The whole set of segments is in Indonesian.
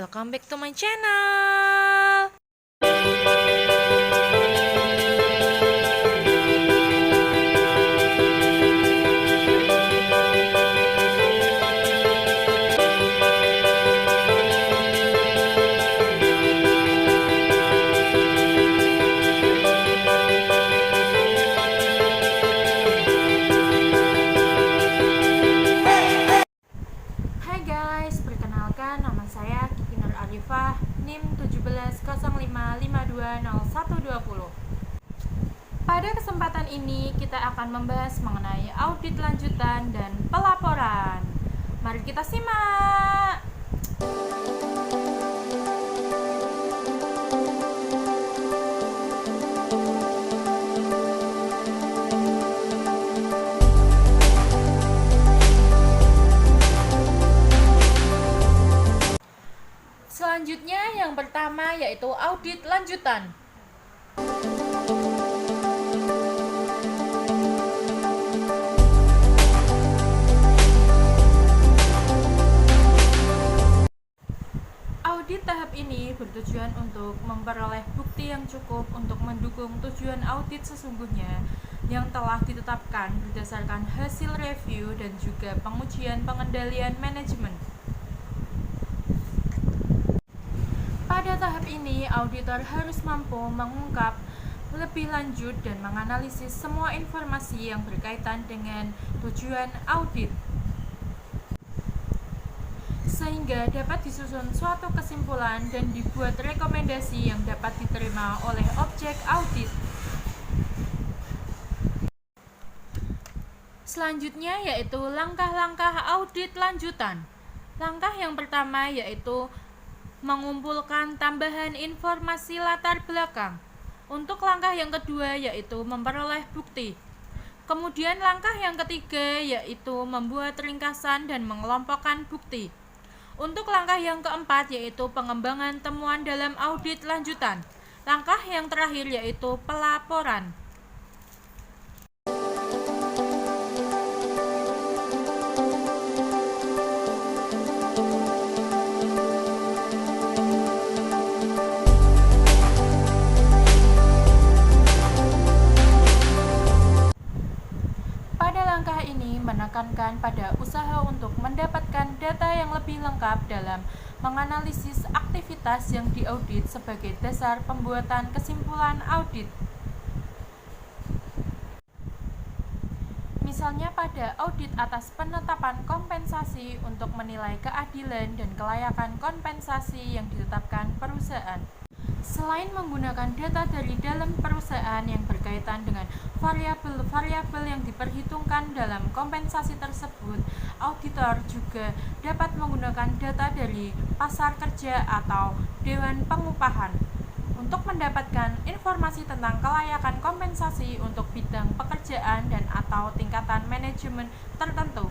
welcome back to my channel. Hai guys, perkenalkan nama saya Kiki Nur Arifah, NIM 1705520120. Pada kesempatan ini kita akan membahas mengenai audit lanjutan dan pelaporan. Mari kita simak. Selanjutnya yang pertama yaitu audit lanjutan. Audit tahap ini bertujuan untuk memperoleh bukti yang cukup untuk mendukung tujuan audit sesungguhnya yang telah ditetapkan berdasarkan hasil review dan juga pengujian pengendalian manajemen. Pada tahap ini, auditor harus mampu mengungkap lebih lanjut dan menganalisis semua informasi yang berkaitan dengan tujuan audit, sehingga dapat disusun suatu kesimpulan dan dibuat rekomendasi yang dapat diterima oleh objek audit. Selanjutnya yaitu langkah-langkah audit lanjutan. Langkah yang pertama yaitu mengumpulkan tambahan informasi latar belakang. Untuk langkah yang kedua yaitu memperoleh bukti. Kemudian langkah yang ketiga yaitu membuat ringkasan dan mengelompokkan bukti. Untuk langkah yang keempat yaitu pengembangan temuan dalam audit lanjutan. Langkah yang terakhir yaitu pelaporan. Langkah ini menekankan pada usaha untuk mendapatkan data yang lebih lengkap dalam menganalisis aktivitas yang diaudit sebagai dasar pembuatan kesimpulan audit. Misalnya pada audit atas penetapan kompensasi untuk menilai keadilan dan kelayakan kompensasi yang ditetapkan perusahaan. Selain menggunakan data dari dalam perusahaan yang berkaitan dengan variabel-variabel yang diperhitungkan dalam kompensasi tersebut, auditor juga dapat menggunakan data dari pasar kerja atau dewan pengupahan untuk mendapatkan informasi tentang kelayakan kompensasi untuk bidang pekerjaan dan atau tingkatan manajemen tertentu.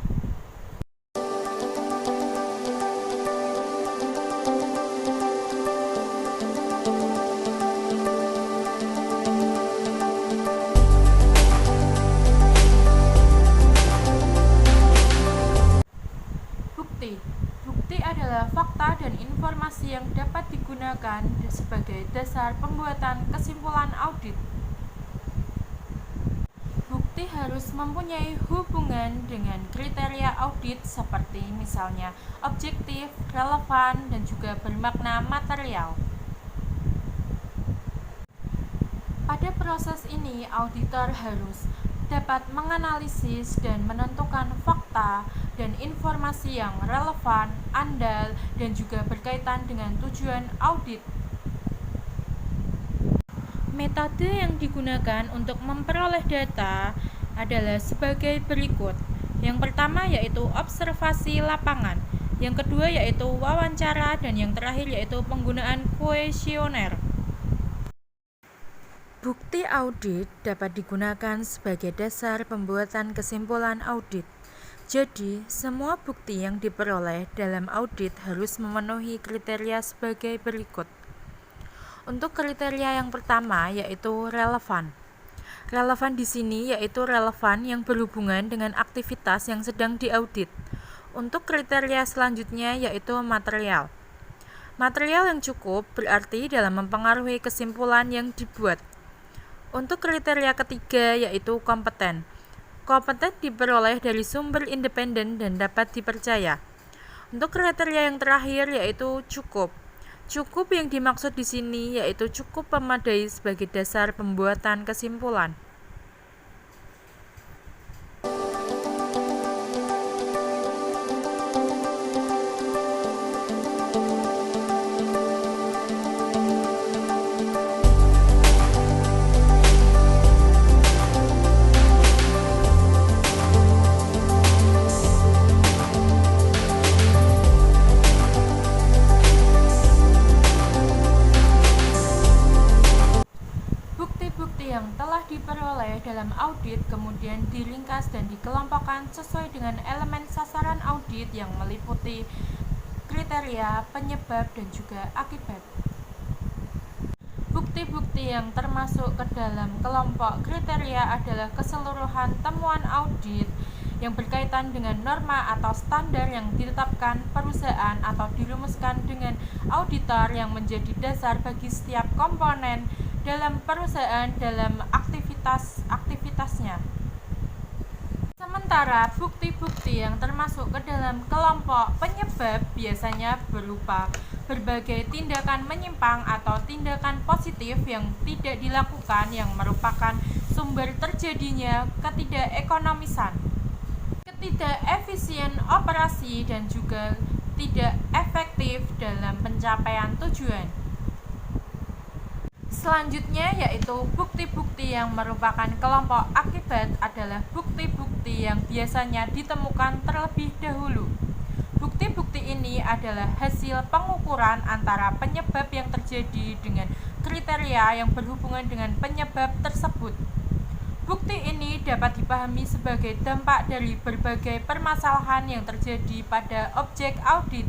Bukti adalah fakta dan informasi yang dapat digunakan sebagai dasar pembuatan kesimpulan audit. Bukti harus mempunyai hubungan dengan kriteria audit seperti misalnya objektif, relevan, dan juga bermakna material. Pada proses ini, auditor harus dapat menganalisis dan menentukan fakta dan informasi yang relevan, andal, dan juga berkaitan dengan tujuan audit. Metode yang digunakan untuk memperoleh data adalah sebagai berikut. Yang pertama yaitu observasi lapangan, yang kedua yaitu wawancara, dan yang terakhir yaitu penggunaan kuesioner. Bukti audit dapat digunakan sebagai dasar pembuatan kesimpulan audit. Jadi, semua bukti yang diperoleh dalam audit harus memenuhi kriteria sebagai berikut. Untuk kriteria yang pertama yaitu relevan. Relevan di sini yaitu relevan yang berhubungan dengan aktivitas yang sedang diaudit. Untuk kriteria selanjutnya yaitu material. Material yang cukup berarti dalam mempengaruhi kesimpulan yang dibuat. Untuk kriteria ketiga yaitu kompeten. Kompeten diperoleh dari sumber independen dan dapat dipercaya. Untuk kriteria yang terakhir yaitu cukup. Cukup yang dimaksud di sini yaitu cukup memadai sebagai dasar pembuatan kesimpulan. Bukti-bukti yang telah diperoleh dalam audit kemudian diringkas dan dikelompokkan sesuai dengan elemen sasaran audit yang meliputi kriteria, penyebab, dan juga akibat. Bukti-bukti yang termasuk ke dalam kelompok kriteria adalah keseluruhan temuan audit yang berkaitan dengan norma atau standar yang ditetapkan perusahaan atau dirumuskan dengan auditor yang menjadi dasar bagi setiap komponen dalam perusahaan dalam aktivitasnya. Sementara bukti-bukti yang termasuk ke dalam kelompok penyebab biasanya berupa berbagai tindakan menyimpang atau tindakan positif yang tidak dilakukan yang merupakan sumber terjadinya ketidakekonomisan, ketidakefisien operasi, dan juga tidak efektif dalam pencapaian tujuan. Selanjutnya yaitu bukti-bukti yang merupakan kelompok akibat adalah bukti-bukti yang biasanya ditemukan terlebih dahulu. Bukti-bukti ini adalah hasil pengukuran antara penyebab yang terjadi dengan kriteria yang berhubungan dengan penyebab tersebut. Bukti ini dapat dipahami sebagai dampak dari berbagai permasalahan yang terjadi pada objek audit.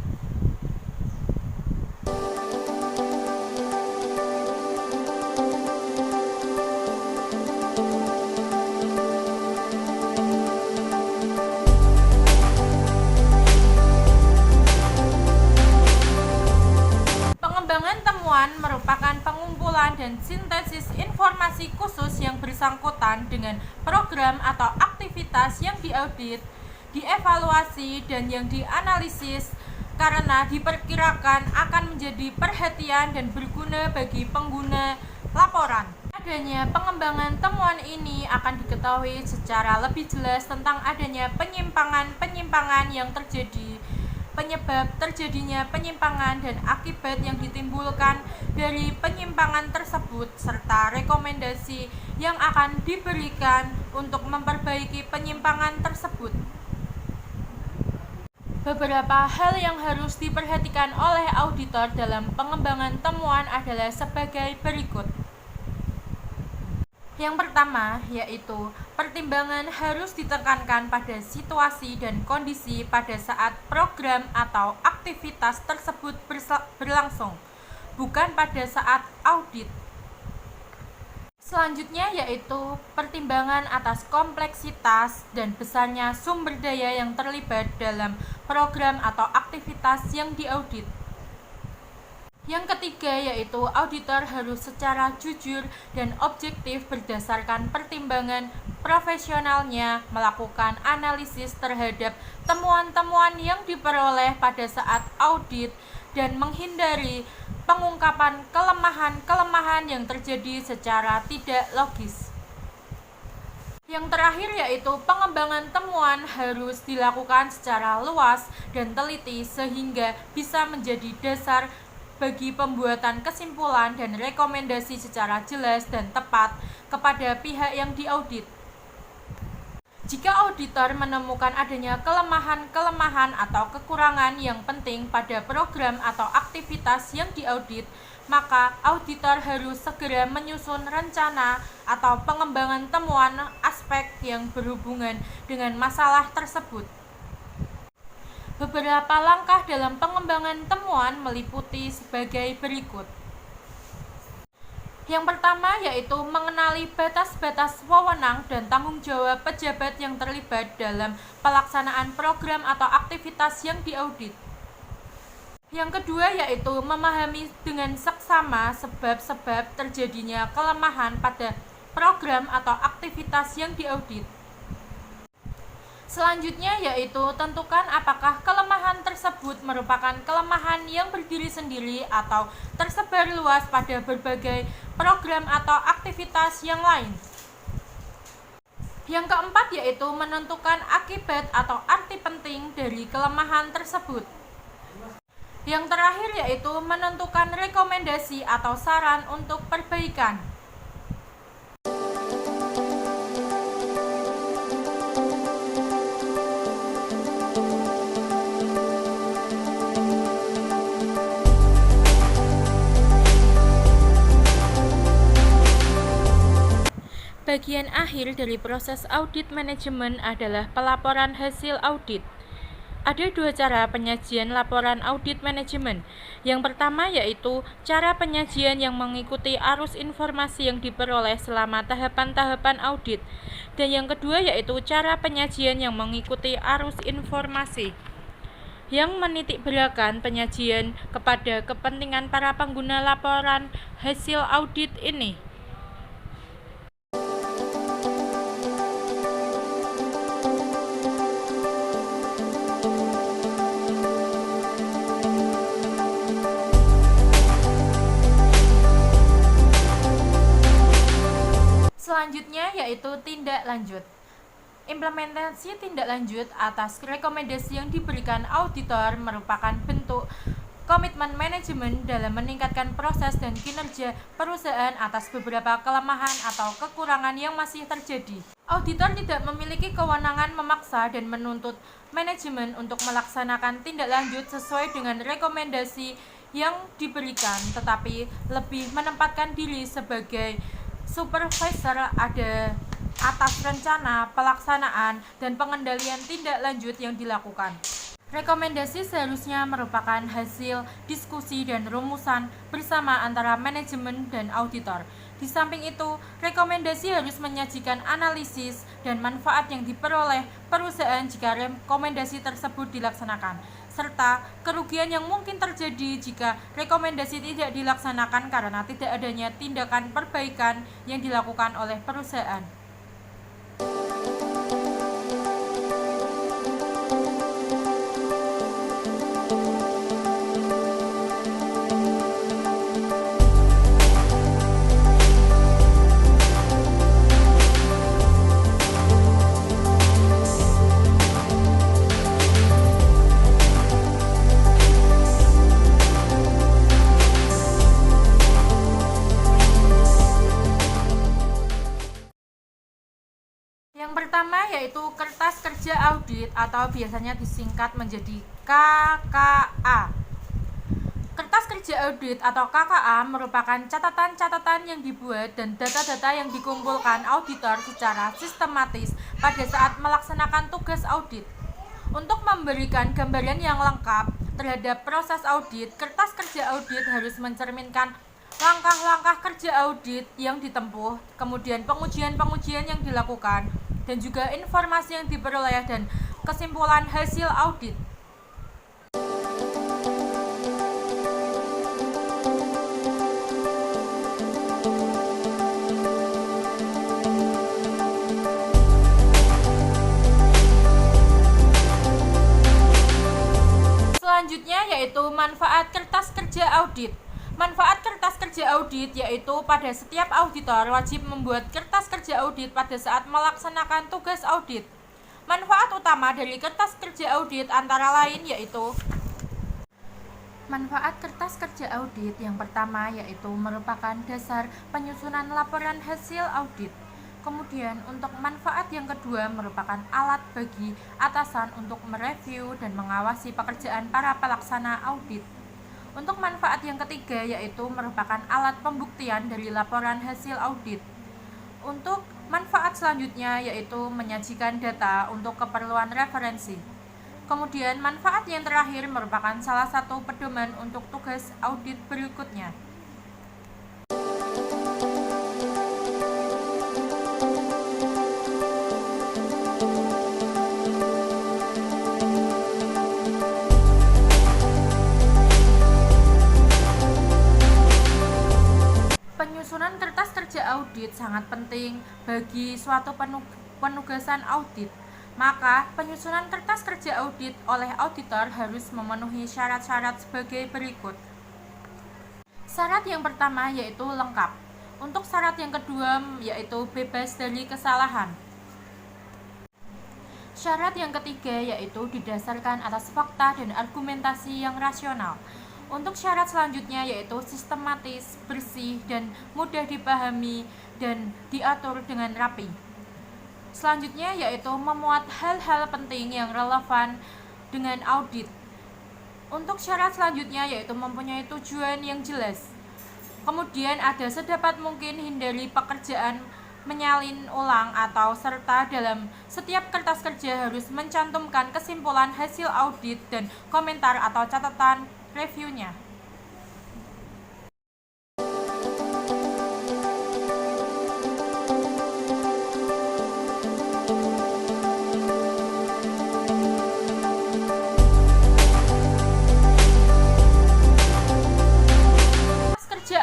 Pengembangan temuan merupakan pengumpulan dan sintesis informasi khusus yang bersangkutan dengan program atau aktivitas yang diaudit, dievaluasi, dan yang dianalisis karena diperkirakan akan menjadi perhatian dan berguna bagi pengguna laporan. Adanya pengembangan temuan ini akan diketahui secara lebih jelas tentang adanya penyimpangan yang terjadi, penyebab terjadinya penyimpangan dan akibat yang ditimbulkan dari penyimpangan tersebut, serta rekomendasi yang akan diberikan untuk memperbaiki penyimpangan tersebut. Beberapa hal yang harus diperhatikan oleh auditor dalam pengembangan temuan adalah sebagai berikut. Yang pertama yaitu pertimbangan harus ditekankan pada situasi dan kondisi pada saat program atau aktivitas tersebut berlangsung, bukan pada saat audit. Selanjutnya yaitu pertimbangan atas kompleksitas dan besarnya sumber daya yang terlibat dalam program atau aktivitas yang diaudit. Yang ketiga yaitu auditor harus secara jujur dan objektif berdasarkan pertimbangan profesionalnya melakukan analisis terhadap temuan-temuan yang diperoleh pada saat audit dan menghindari pengungkapan kelemahan-kelemahan yang terjadi secara tidak logis. Yang terakhir yaitu pengembangan temuan harus dilakukan secara luas dan teliti sehingga bisa menjadi dasar bagi pembuatan kesimpulan dan rekomendasi secara jelas dan tepat kepada pihak yang diaudit. Jika auditor menemukan adanya kelemahan-kelemahan atau kekurangan yang penting pada program atau aktivitas yang diaudit, maka auditor harus segera menyusun rencana atau pengembangan temuan aspek yang berhubungan dengan masalah tersebut. Beberapa langkah dalam pengembangan temuan meliputi sebagai berikut. Yang pertama yaitu mengenali batas-batas wewenang dan tanggung jawab pejabat yang terlibat dalam pelaksanaan program atau aktivitas yang diaudit. Yang kedua yaitu memahami dengan seksama sebab-sebab terjadinya kelemahan pada program atau aktivitas yang diaudit. Selanjutnya yaitu tentukan apakah kelemahan tersebut merupakan kelemahan yang berdiri sendiri atau tersebar luas pada berbagai program atau aktivitas yang lain. Yang keempat yaitu menentukan akibat atau arti penting dari kelemahan tersebut. Yang terakhir yaitu menentukan rekomendasi atau saran untuk perbaikan. Bagian akhir dari proses audit manajemen adalah pelaporan hasil audit. Ada dua cara penyajian laporan audit manajemen. Yang pertama yaitu cara penyajian yang mengikuti arus informasi yang diperoleh selama tahapan-tahapan audit. Dan yang kedua yaitu cara penyajian yang mengikuti arus informasi yang menitikberatkan penyajian kepada kepentingan para pengguna laporan hasil audit ini. Selanjutnya yaitu tindak lanjut. Implementasi tindak lanjut atas rekomendasi yang diberikan auditor merupakan bentuk komitmen manajemen dalam meningkatkan proses dan kinerja perusahaan atas beberapa kelemahan atau kekurangan yang masih terjadi. Auditor tidak memiliki kewenangan memaksa dan menuntut manajemen untuk melaksanakan tindak lanjut sesuai dengan rekomendasi yang diberikan, tetapi lebih menempatkan diri sebagai supervisor atas rencana, pelaksanaan, dan pengendalian tindak lanjut yang dilakukan. Rekomendasi seharusnya merupakan hasil diskusi dan rumusan bersama antara manajemen dan auditor. Di samping itu, rekomendasi harus menyajikan analisis dan manfaat yang diperoleh perusahaan jika rekomendasi tersebut dilaksanakan, serta kerugian yang mungkin terjadi jika rekomendasi tidak dilaksanakan karena tidak adanya tindakan perbaikan yang dilakukan oleh perusahaan. Yang pertama yaitu kertas kerja audit atau biasanya disingkat menjadi KKA. Kertas kerja audit atau KKA merupakan catatan-catatan yang dibuat dan data-data yang dikumpulkan auditor secara sistematis pada saat melaksanakan tugas audit. Untuk memberikan gambaran yang lengkap terhadap proses audit, kertas kerja audit harus mencerminkan langkah-langkah kerja audit yang ditempuh, kemudian pengujian-pengujian yang dilakukan, dan juga informasi yang diperoleh dan kesimpulan hasil audit. Selanjutnya yaitu manfaat kertas kerja audit. Manfaat kertas kerja audit yaitu pada setiap auditor wajib membuat kertas kerja audit pada saat melaksanakan tugas audit. Manfaat utama dari kertas kerja audit antara lain yaitu manfaat kertas kerja audit yang pertama yaitu merupakan dasar penyusunan laporan hasil audit. Kemudian untuk manfaat yang kedua merupakan alat bagi atasan untuk mereview dan mengawasi pekerjaan para pelaksana audit. Untuk manfaat yang ketiga yaitu merupakan alat pembuktian dari laporan hasil audit. Untuk manfaat selanjutnya yaitu menyajikan data untuk keperluan referensi. Kemudian manfaat yang terakhir merupakan salah satu pedoman untuk tugas audit berikutnya. Penyusunan kertas kerja audit sangat penting bagi suatu penugasan audit. Maka, penyusunan kertas kerja audit oleh auditor harus memenuhi syarat-syarat sebagai berikut. Syarat yang pertama yaitu lengkap. Untuk syarat yang kedua yaitu bebas dari kesalahan. Syarat yang ketiga yaitu didasarkan atas fakta dan argumentasi yang rasional. Untuk syarat selanjutnya yaitu sistematis, bersih, dan mudah dipahami dan diatur dengan rapi. Selanjutnya yaitu memuat hal-hal penting yang relevan dengan audit. Untuk syarat selanjutnya yaitu mempunyai tujuan yang jelas. Kemudian ada sedapat mungkin hindari pekerjaan menyalin ulang atau serta dalam setiap kertas kerja harus mencantumkan kesimpulan hasil audit dan komentar atau catatan reviewnya.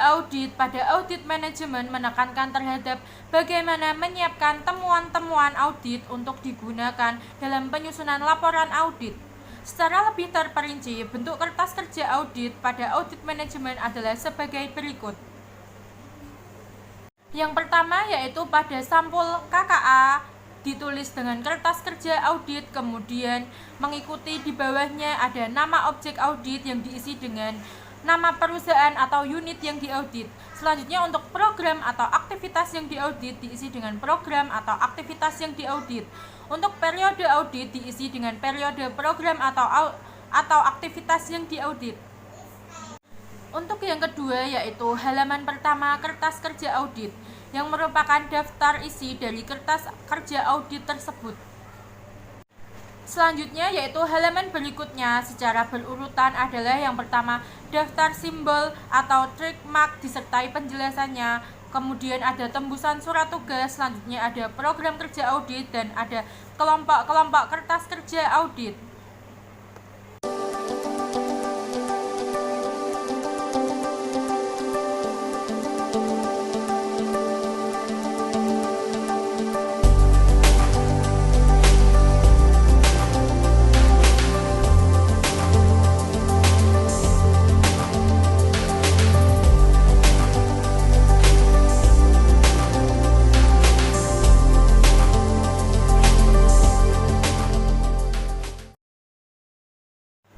Audit pada audit manajemen menekankan terhadap bagaimana menyiapkan temuan-temuan audit untuk digunakan dalam penyusunan laporan audit. Secara lebih terperinci, bentuk kertas kerja audit pada audit manajemen adalah sebagai berikut. Yang pertama yaitu pada sampul KKA ditulis dengan kertas kerja audit, kemudian mengikuti di bawahnya ada nama objek audit yang diisi dengan nama perusahaan atau unit yang diaudit. Selanjutnya untuk program atau aktivitas yang diaudit diisi dengan program atau aktivitas yang diaudit. Untuk periode audit diisi dengan periode program atau aktivitas yang diaudit. Untuk yang kedua yaitu halaman pertama kertas kerja audit yang merupakan daftar isi dari kertas kerja audit tersebut. Selanjutnya yaitu halaman berikutnya secara berurutan adalah yang pertama daftar simbol atau trademark disertai penjelasannya, kemudian ada tembusan surat tugas, selanjutnya ada program kerja audit dan ada kelompok-kelompok kertas kerja audit.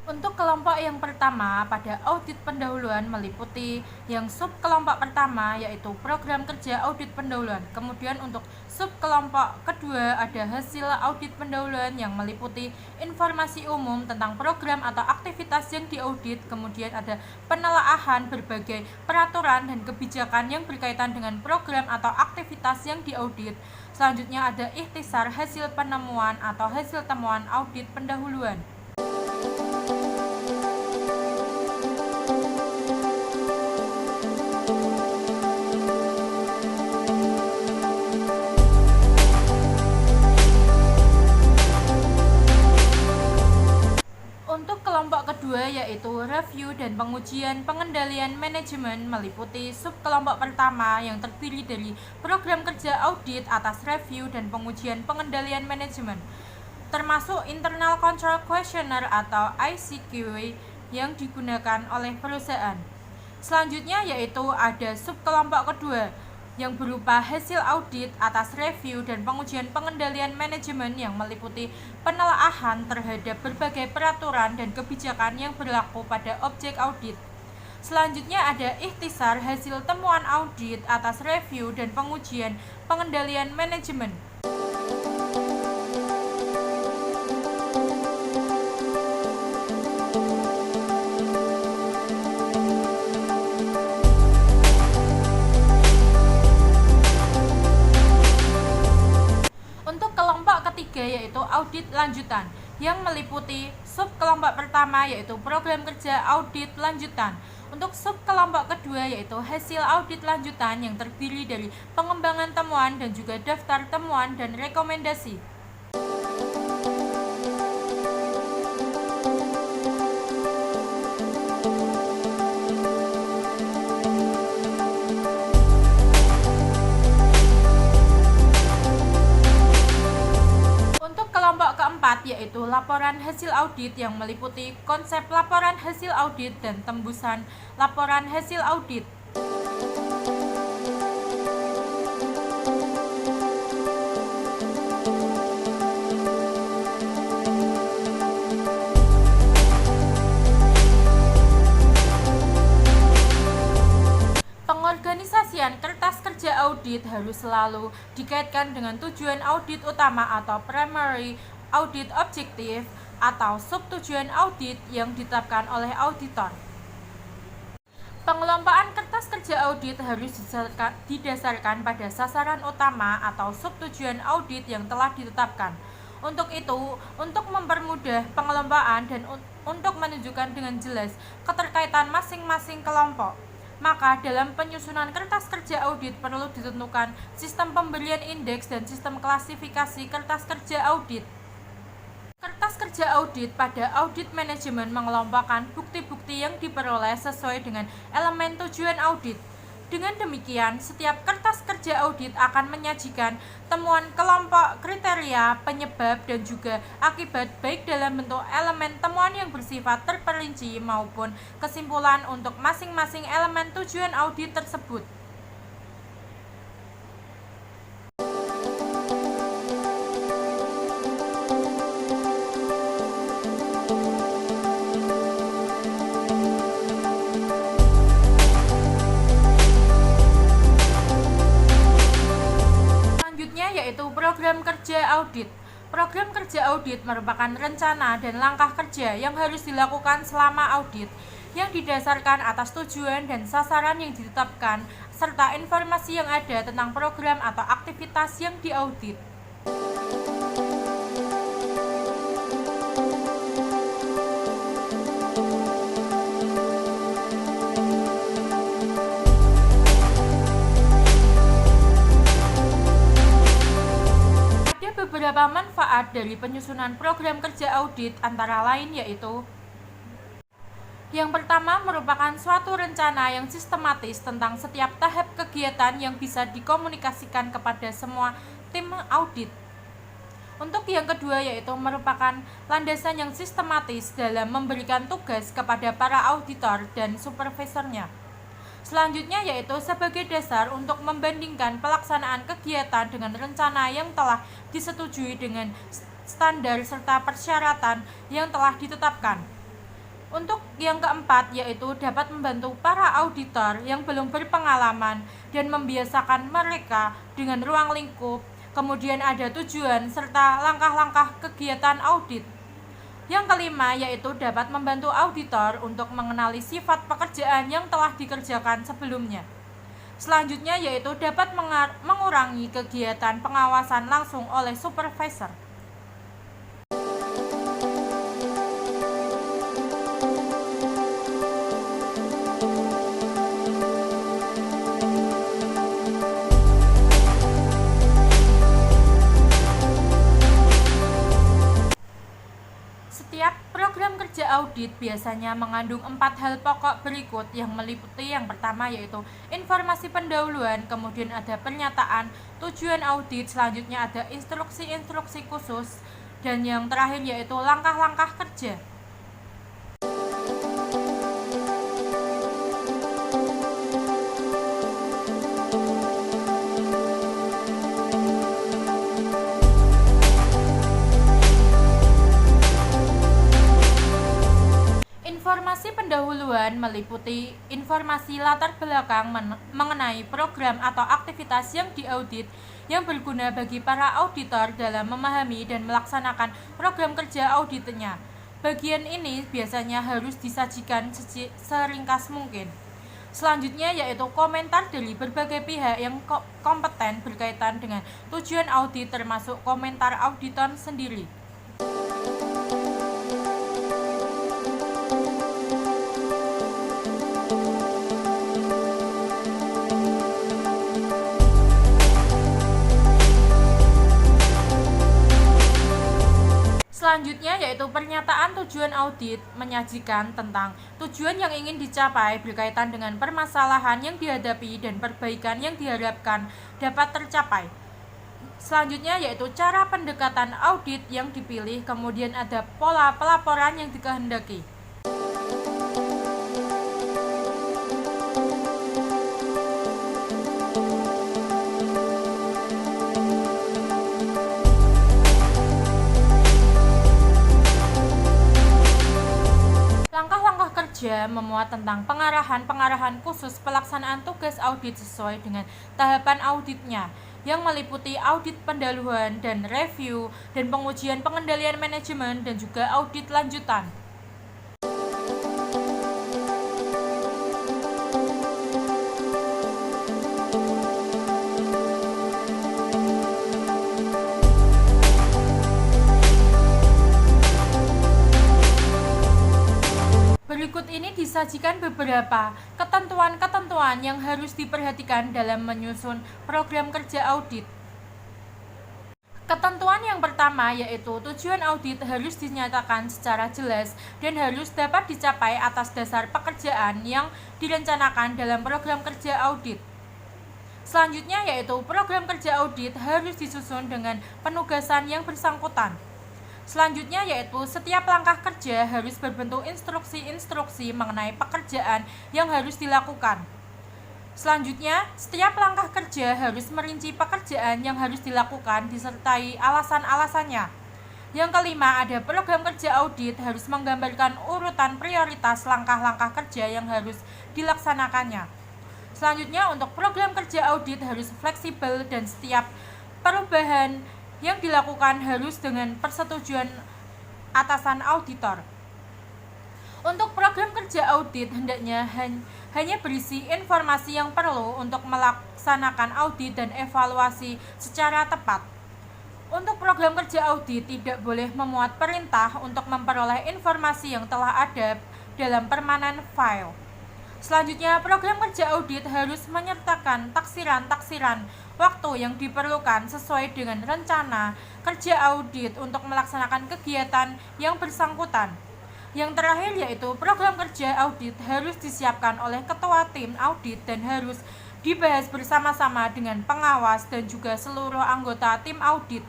Untuk kelompok yang pertama pada audit pendahuluan meliputi yang sub kelompok pertama yaitu program kerja audit pendahuluan. Kemudian untuk sub kelompok kedua ada hasil audit pendahuluan yang meliputi informasi umum tentang program atau aktivitas yang diaudit. Kemudian ada penelaahan berbagai peraturan dan kebijakan yang berkaitan dengan program atau aktivitas yang diaudit. Selanjutnya ada ikhtisar hasil penemuan atau hasil temuan audit pendahuluan. Untuk kelompok kedua yaitu review dan pengujian pengendalian manajemen meliputi sub kelompok pertama yang terdiri dari program kerja audit atas review dan pengujian pengendalian manajemen, termasuk internal control questionnaire atau ICQ yang digunakan oleh perusahaan. Selanjutnya yaitu ada sub kelompok kedua yang berupa hasil audit atas review dan pengujian pengendalian manajemen yang meliputi penelaahan terhadap berbagai peraturan dan kebijakan yang berlaku pada objek audit. Selanjutnya ada ikhtisar hasil temuan audit atas review dan pengujian pengendalian manajemen. Yaitu audit lanjutan yang meliputi sub kelompok pertama yaitu program kerja audit lanjutan. Untuk sub kelompok kedua yaitu hasil audit lanjutan yang terdiri dari pengembangan temuan dan juga daftar temuan dan rekomendasi. yaitu laporan hasil audit yang meliputi konsep laporan hasil audit dan tembusan laporan hasil audit. Pengorganisasian kertas kerja audit harus selalu dikaitkan dengan tujuan audit utama atau primary audit objective atau subtujuan audit yang ditetapkan oleh auditor. Pengelompokan kertas kerja audit harus didasarkan pada sasaran utama atau subtujuan audit yang telah ditetapkan. Untuk itu, untuk mempermudah pengelompokan dan untuk menunjukkan dengan jelas keterkaitan masing-masing kelompok, maka dalam penyusunan kertas kerja audit perlu ditentukan sistem pemberian indeks dan sistem klasifikasi kertas kerja audit. Kertas kerja audit pada audit manajemen mengelompokkan bukti-bukti yang diperoleh sesuai dengan elemen tujuan audit. Dengan demikian, setiap kertas kerja audit akan menyajikan temuan kelompok, kriteria, penyebab, dan juga akibat baik dalam bentuk elemen temuan yang bersifat terperinci maupun kesimpulan untuk masing-masing elemen tujuan audit tersebut. Yaitu program kerja audit. Program kerja audit merupakan rencana dan langkah kerja yang harus dilakukan selama audit, yang didasarkan atas tujuan dan sasaran yang ditetapkan, serta informasi yang ada tentang program atau aktivitas yang diaudit. Beberapa manfaat dari penyusunan program kerja audit antara lain yaitu: yang pertama, merupakan suatu rencana yang sistematis tentang setiap tahap kegiatan yang bisa dikomunikasikan kepada semua tim audit. Untuk yang kedua, yaitu merupakan landasan yang sistematis dalam memberikan tugas kepada para auditor dan supervisornya. Selanjutnya yaitu sebagai dasar untuk membandingkan pelaksanaan kegiatan dengan rencana yang telah disetujui dengan standar serta persyaratan yang telah ditetapkan. Untuk yang keempat yaitu dapat membantu para auditor yang belum berpengalaman dan membiasakan mereka dengan ruang lingkup, kemudian ada tujuan serta langkah-langkah kegiatan audit. Yang kelima yaitu dapat membantu auditor untuk mengenali sifat pekerjaan yang telah dikerjakan sebelumnya. Selanjutnya yaitu dapat mengurangi kegiatan pengawasan langsung oleh supervisor. Setiap program kerja audit biasanya mengandung 4 hal pokok berikut yang meliputi: yang pertama yaitu informasi pendahuluan, kemudian ada pernyataan tujuan audit, selanjutnya ada instruksi-instruksi khusus, dan yang terakhir yaitu langkah-langkah kerja. Informasi pendahuluan meliputi informasi latar belakang mengenai program atau aktivitas yang diaudit yang berguna bagi para auditor dalam memahami dan melaksanakan program kerja auditnya. Bagian ini biasanya harus disajikan seringkas mungkin. Selanjutnya yaitu komentar dari berbagai pihak yang kompeten berkaitan dengan tujuan audit, termasuk komentar auditor sendiri. Selanjutnya yaitu pernyataan tujuan audit, menyajikan tentang tujuan yang ingin dicapai berkaitan dengan permasalahan yang dihadapi dan perbaikan yang diharapkan dapat tercapai. Selanjutnya yaitu cara pendekatan audit yang dipilih, kemudian ada pola pelaporan yang dikehendaki. Langkah-langkah kerja memuat tentang pengarahan khusus pelaksanaan tugas audit sesuai dengan tahapan auditnya, yang meliputi audit pendahuluan dan review, dan pengujian pengendalian manajemen, dan juga audit lanjutan. Berikut ini disajikan beberapa ketentuan-ketentuan yang harus diperhatikan dalam menyusun program kerja audit. Ketentuan yang pertama yaitu tujuan audit harus dinyatakan secara jelas dan harus dapat dicapai atas dasar pekerjaan yang direncanakan dalam program kerja audit. Selanjutnya yaitu program kerja audit harus disusun dengan penugasan yang bersangkutan. Selanjutnya yaitu setiap langkah kerja harus berbentuk instruksi-instruksi mengenai pekerjaan yang harus dilakukan. Selanjutnya, setiap langkah kerja harus merinci pekerjaan yang harus dilakukan disertai alasan-alasannya. Yang kelima, ada program kerja audit harus menggambarkan urutan prioritas langkah-langkah kerja yang harus dilaksanakannya. Selanjutnya, untuk program kerja audit harus fleksibel dan setiap perubahan yang dilakukan harus dengan persetujuan atasan auditor. Untuk program kerja audit hendaknya hanya berisi informasi yang perlu untuk melaksanakan audit dan evaluasi secara tepat. Untuk program kerja audit tidak boleh memuat perintah untuk memperoleh informasi yang telah ada dalam permanent file. Selanjutnya, program kerja audit harus menyertakan taksiran-taksiran waktu yang diperlukan sesuai dengan rencana kerja audit untuk melaksanakan kegiatan yang bersangkutan. Yang terakhir yaitu program kerja audit harus disiapkan oleh ketua tim audit dan harus dibahas bersama-sama dengan pengawas dan juga seluruh anggota tim audit.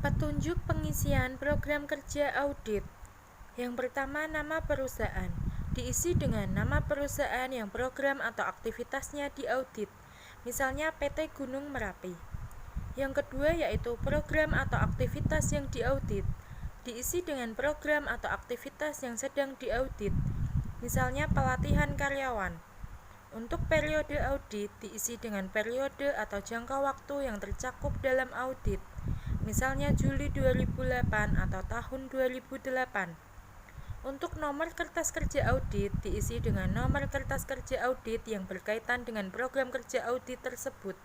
Petunjuk pengisian program kerja audit. Yang pertama, nama perusahaan. Diisi dengan nama perusahaan yang program atau aktivitasnya diaudit. Misalnya PT Gunung Merapi. Yang kedua yaitu program atau aktivitas yang diaudit. Diisi dengan program atau aktivitas yang sedang diaudit. Misalnya pelatihan karyawan. Untuk periode audit diisi dengan periode atau jangka waktu yang tercakup dalam audit. Misalnya Juli 2008 atau tahun 2008. Untuk nomor kertas kerja audit diisi dengan nomor kertas kerja audit yang berkaitan dengan program kerja audit tersebut.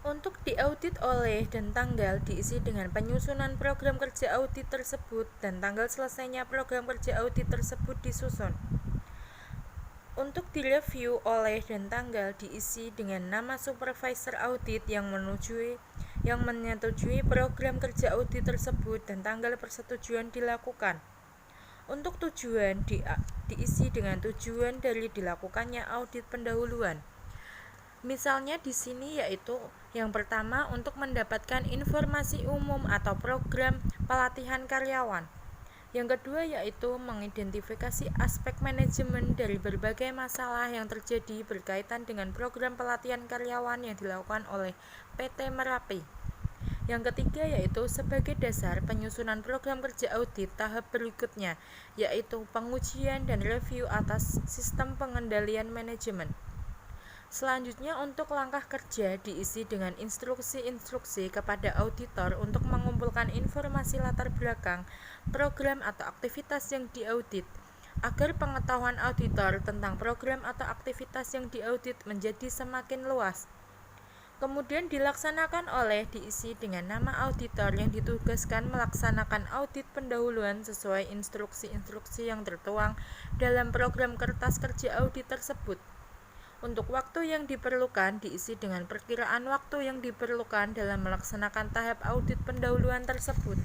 Untuk diaudit oleh dan tanggal diisi dengan penyusunan program kerja audit tersebut dan tanggal selesainya program kerja audit tersebut disusun. Untuk direview oleh dan tanggal diisi dengan nama supervisor audit yang menyetujui program kerja audit tersebut dan tanggal persetujuan dilakukan. Untuk tujuan diisi dengan tujuan dari dilakukannya audit pendahuluan. Misalnya di sini yaitu yang pertama untuk mendapatkan informasi umum atau program pelatihan karyawan. Yang kedua yaitu mengidentifikasi aspek manajemen dari berbagai masalah yang terjadi berkaitan dengan program pelatihan karyawan yang dilakukan oleh PT Merapi. Yang ketiga yaitu sebagai dasar penyusunan program kerja audit tahap berikutnya, yaitu pengujian dan review atas sistem pengendalian manajemen. Selanjutnya untuk langkah kerja diisi dengan instruksi-instruksi kepada auditor untuk mengumpulkan informasi latar belakang program atau aktivitas yang diaudit agar pengetahuan auditor tentang program atau aktivitas yang diaudit menjadi semakin luas. Kemudian dilaksanakan oleh diisi dengan nama auditor yang ditugaskan melaksanakan audit pendahuluan sesuai instruksi-instruksi yang tertuang dalam program kertas kerja audit tersebut. Untuk waktu yang diperlukan diisi dengan perkiraan waktu yang diperlukan dalam melaksanakan tahap audit pendahuluan tersebut.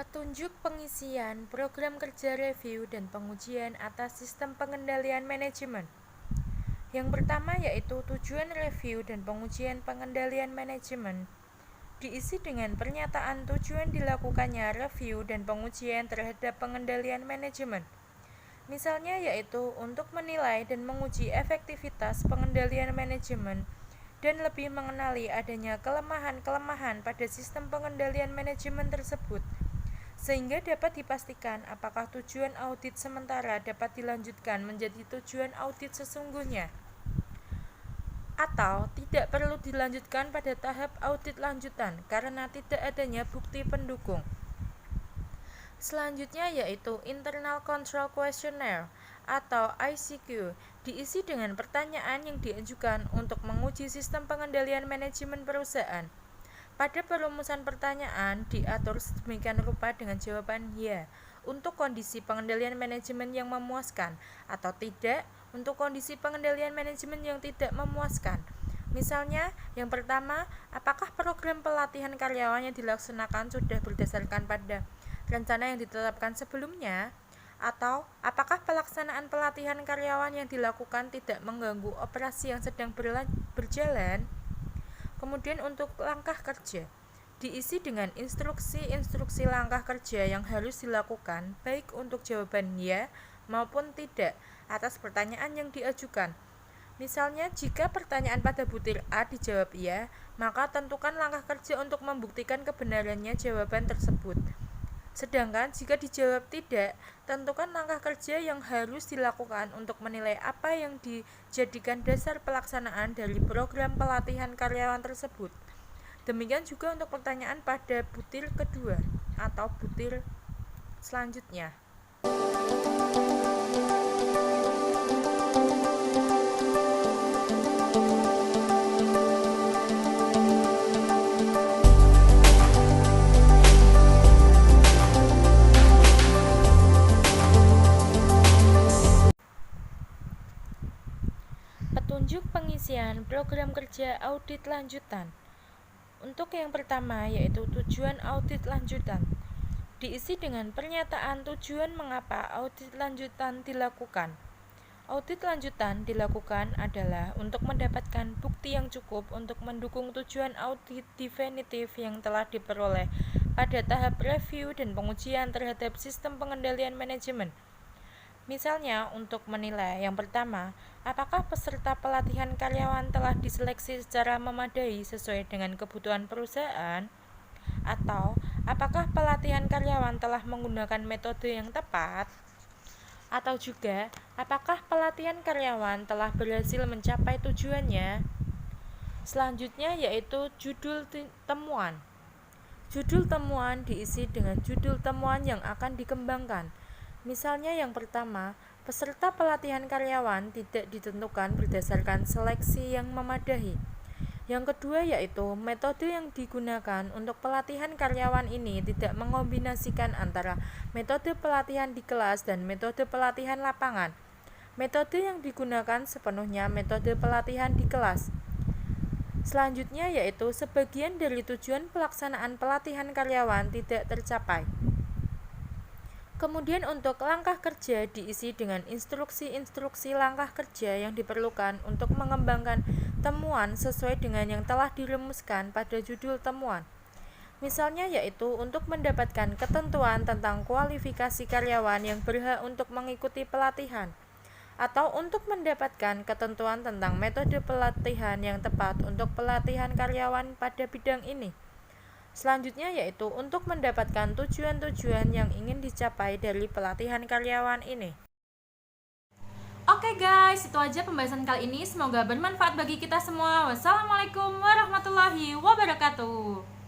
Petunjuk pengisian program kerja review dan pengujian atas sistem pengendalian manajemen. Yang pertama yaitu tujuan review dan pengujian pengendalian manajemen. Diisi dengan pernyataan tujuan dilakukannya review dan pengujian terhadap pengendalian manajemen. Misalnya yaitu untuk menilai dan menguji efektivitas pengendalian manajemen dan lebih mengenali adanya kelemahan-kelemahan pada sistem pengendalian manajemen tersebut, sehingga dapat dipastikan apakah tujuan audit sementara dapat dilanjutkan menjadi tujuan audit sesungguhnya, atau tidak perlu dilanjutkan pada tahap audit lanjutan karena tidak adanya bukti pendukung. Selanjutnya yaitu Internal Control Questionnaire atau ICQ, diisi dengan pertanyaan yang diajukan untuk menguji sistem pengendalian manajemen perusahaan. Pada perumusan pertanyaan diatur sedemikian rupa dengan jawaban ya untuk kondisi pengendalian manajemen yang memuaskan atau tidak untuk kondisi pengendalian manajemen yang tidak memuaskan. Misalnya, yang pertama, apakah program pelatihan karyawan yang dilaksanakan sudah berdasarkan pada rencana yang ditetapkan sebelumnya? Atau apakah pelaksanaan pelatihan karyawan yang dilakukan tidak mengganggu operasi yang sedang berjalan? Kemudian untuk langkah kerja, diisi dengan instruksi-instruksi langkah kerja yang harus dilakukan baik untuk jawaban ya maupun tidak atas pertanyaan yang diajukan. Misalnya, jika pertanyaan pada butir A dijawab ya, maka tentukan langkah kerja untuk membuktikan kebenarannya jawaban tersebut. Sedangkan jika dijawab tidak, tentukan langkah kerja yang harus dilakukan untuk menilai apa yang dijadikan dasar pelaksanaan dari program pelatihan karyawan tersebut. Demikian juga untuk pertanyaan pada butir kedua atau butir selanjutnya. Petunjuk pengisian program kerja audit lanjutan. Untuk yang pertama yaitu tujuan audit lanjutan. Diisi dengan pernyataan tujuan mengapa audit lanjutan dilakukan. Audit lanjutan dilakukan adalah untuk mendapatkan bukti yang cukup untuk mendukung tujuan audit definitif yang telah diperoleh pada tahap review dan pengujian terhadap sistem pengendalian manajemen. Misalnya, untuk menilai yang pertama, apakah peserta pelatihan karyawan telah diseleksi secara memadai sesuai dengan kebutuhan perusahaan? Atau, apakah pelatihan karyawan telah menggunakan metode yang tepat? Atau juga, apakah pelatihan karyawan telah berhasil mencapai tujuannya? Selanjutnya yaitu judul temuan. Judul temuan diisi dengan judul temuan yang akan dikembangkan. Misalnya yang pertama, peserta pelatihan karyawan tidak ditentukan berdasarkan seleksi yang memadai. Yang kedua yaitu metode yang digunakan untuk pelatihan karyawan ini tidak mengombinasikan antara metode pelatihan di kelas dan metode pelatihan lapangan. Metode yang digunakan sepenuhnya metode pelatihan di kelas. Selanjutnya yaitu sebagian dari tujuan pelaksanaan pelatihan karyawan tidak tercapai. Kemudian untuk langkah kerja diisi dengan instruksi-instruksi langkah kerja yang diperlukan untuk mengembangkan temuan sesuai dengan yang telah dirumuskan pada judul temuan. Misalnya yaitu untuk mendapatkan ketentuan tentang kualifikasi karyawan yang berhak untuk mengikuti pelatihan, atau untuk mendapatkan ketentuan tentang metode pelatihan yang tepat untuk pelatihan karyawan pada bidang ini. Selanjutnya yaitu untuk mendapatkan tujuan-tujuan yang ingin dicapai dari pelatihan karyawan ini. Oke guys, itu aja pembahasan kali ini. Semoga bermanfaat bagi kita semua. Wassalamualaikum warahmatullahi wabarakatuh.